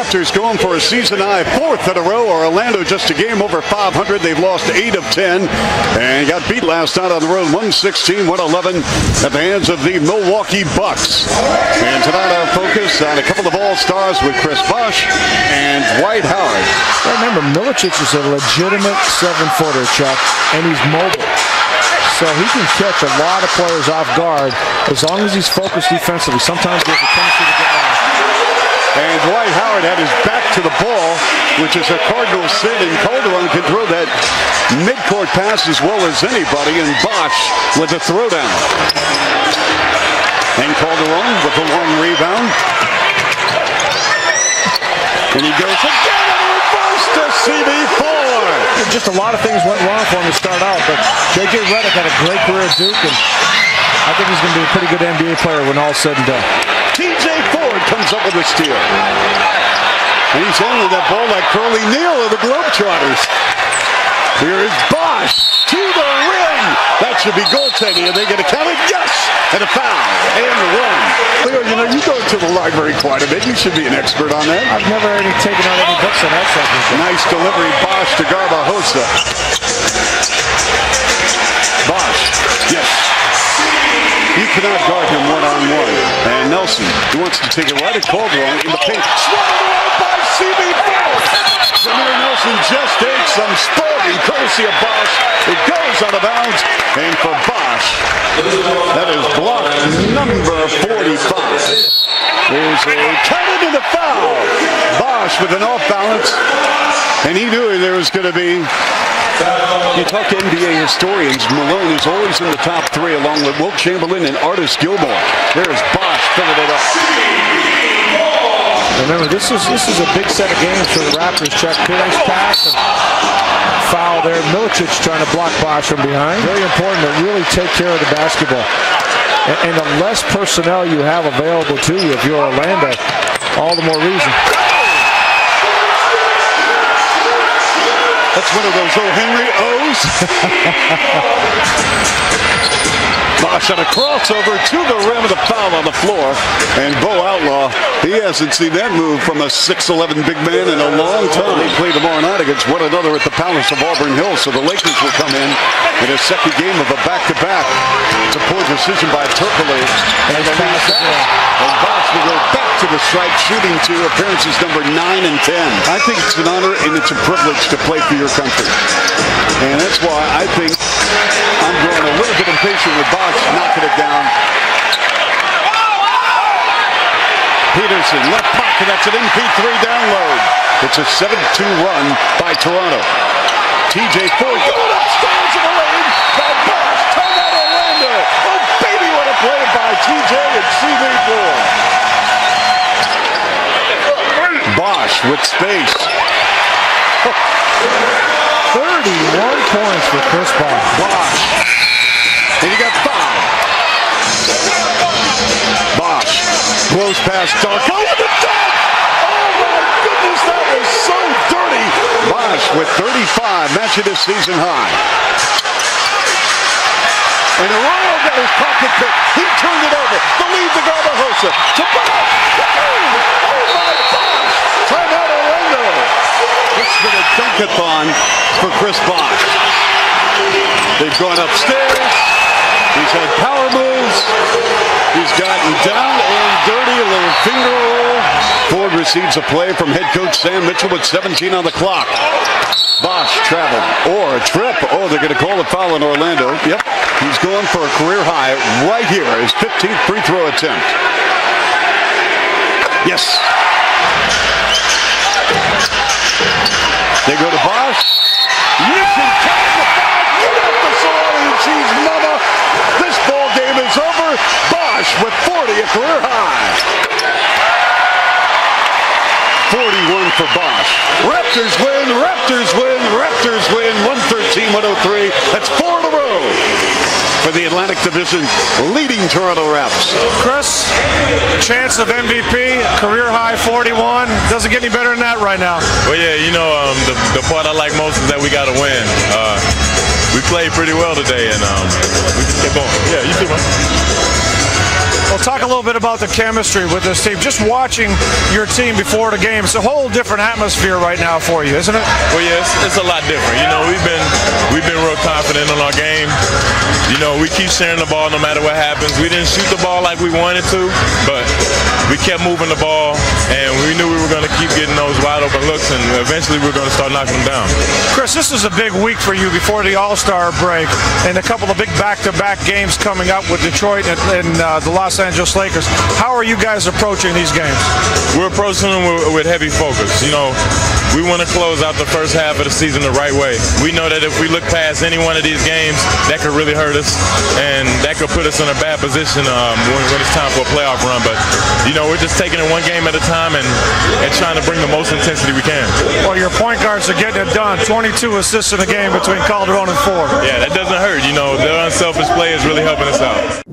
Raptors going for a season high 4th in a row. Orlando just a game over 500. They've lost 8 of 10 and got beat last night on the road 116-111 at the hands of the Milwaukee Bucks. And tonight our focus on a couple of all-stars with Chris Bosh and Dwight Howard. Remember, Milicic is a legitimate 7-footer, Chuck, and he's mobile. So he can catch a lot of players off guard as long as he's focused defensively. Sometimes there's a tendency to get lost. And Dwight Howard had his back to the ball, which is a cardinal sin, and Calderon can throw that mid-court pass as well as anybody, and Bosh with the throwdown. And Calderon with a long rebound. And he goes again and reverse to CB4. Just a lot of things went wrong for him to start out, but J.J. Redick had a great career at Duke, and I think he's going to be a pretty good NBA player when all's said and done. T.J. Ford comes up with a steal. And he's handling that ball like Curly Neal of the Globetrotters. Here is Bosh to the rim. That should be goaltending, and they get a count of yes, and a foul, and the run. Leo, you know, you go to the library quite a bit. You should be an expert on that. I've never taken out any books on that subject. Nice delivery, Bosh to Garbajosa. Bosh, yes. You cannot guard him one-on-one. And Nelson, he wants to take it right at Calderon in the paint. Swallowed away by CB4. Samir Nelson just takes some sporting courtesy of Bosh. It goes out of bounds. And for Bosh, that is block number 45. There's a count into the foul. Bosh with an off balance. And he knew there was going to be. You talk to NBA historians, Malone is always in the top 3 along with Wilt Chamberlain and Artis Gilmore. There's Bosh filling it up. Remember, this is a big set of games for the Raptors. Chuck, nice pass and foul there. Milicic trying to block Bosh from behind. Very important to really take care of the basketball. And the less personnel you have available to you if you're Orlando, all the more reason. That's one of those old Henry O's. Bosh on a crossover to the rim of the foul on the floor. And Bo Outlaw, he hasn't seen that move from a 6'11" big man in a long time. They play tomorrow night against one another at the Palace of Auburn Hills. So the Lakers will come in a second game of a back-to-back. It's a poor decision by Turkoglu. And Bosh will go back to the stripe, shooting to appearances number 9 and 10. I think it's an honor and it's a privilege to play for your country. And that's why I think I'm growing a little bit impatient with Bosh knocking it down. Peterson, left pocket, that's an MP3 download. It's a 7-2 run by Toronto. T.J. Ford going upstairs in the lane by Bosh. Timeout Orlando. Oh, baby, what a play by T.J. and CB4. Bosh with space. 31 points for Chris Bosh. And he got 5. Bosh. Close pass. Darko with the dunk. Oh my goodness, that was so dirty. Bosh with 35, matching his season high. And Arroyo got his pocket pick. He turned it over. The lead to Garbajosa. To Bosh. Oh my gosh. Timeout Orlando. It's been a dunkathon for Chris Bosh. They've gone upstairs. He's had power moves. He's gotten down and dirty, a little finger roll. Ford receives a play from head coach Sam Mitchell with 17 on the clock. Bosh traveled, or a trip. Oh, they're going to call a foul in Orlando. Yep, he's going for a career high right here, his 15th free throw attempt. Yes. They go to Bosh. You can count the foul. Get up the Sorority and Cheese Mama. This ball game is over. Bosh with 40, a career high. 41 for Bosh. Raptors win, Raptors win, Raptors win. 113-103. That's 4 in a row for the Atlantic Division leading Toronto Raps. Chris, chance of MVP, career high 41. Doesn't get any better than that right now. Well, yeah, you know, the part I like most is that we got to win. We played pretty well today, and we just kept going. Yeah, you too, man. Well, talk a little bit about the chemistry with this team. Just watching your team before the game, it's a whole different atmosphere right now for you, isn't it? Well, yeah, it's a lot different. You know, we've been real confident in our game. You know, we keep sharing the ball no matter what happens. We didn't shoot the ball like we wanted to, but we kept moving the ball, and we knew we were going to keep getting those wide open looks, and eventually we were going to start knocking them down. Chris, this is a big week for you before the All-Star break, and a couple of big back-to-back games coming up with Detroit and the Los Angeles Lakers. How are you guys approaching these games? We're approaching them with heavy focus. You know, we want to close out the first half of the season the right way. We know that if we look past any one of these games, that could really hurt us, and that could put us in a bad position when it's time for a playoff run. But, you know, we're just taking it one game at a time and trying to bring the most intensity we can. Well, your point guards are getting it done. 22 assists in a game between Calderon and Ford. Yeah, that doesn't hurt. You know, their unselfish play is really helping us out.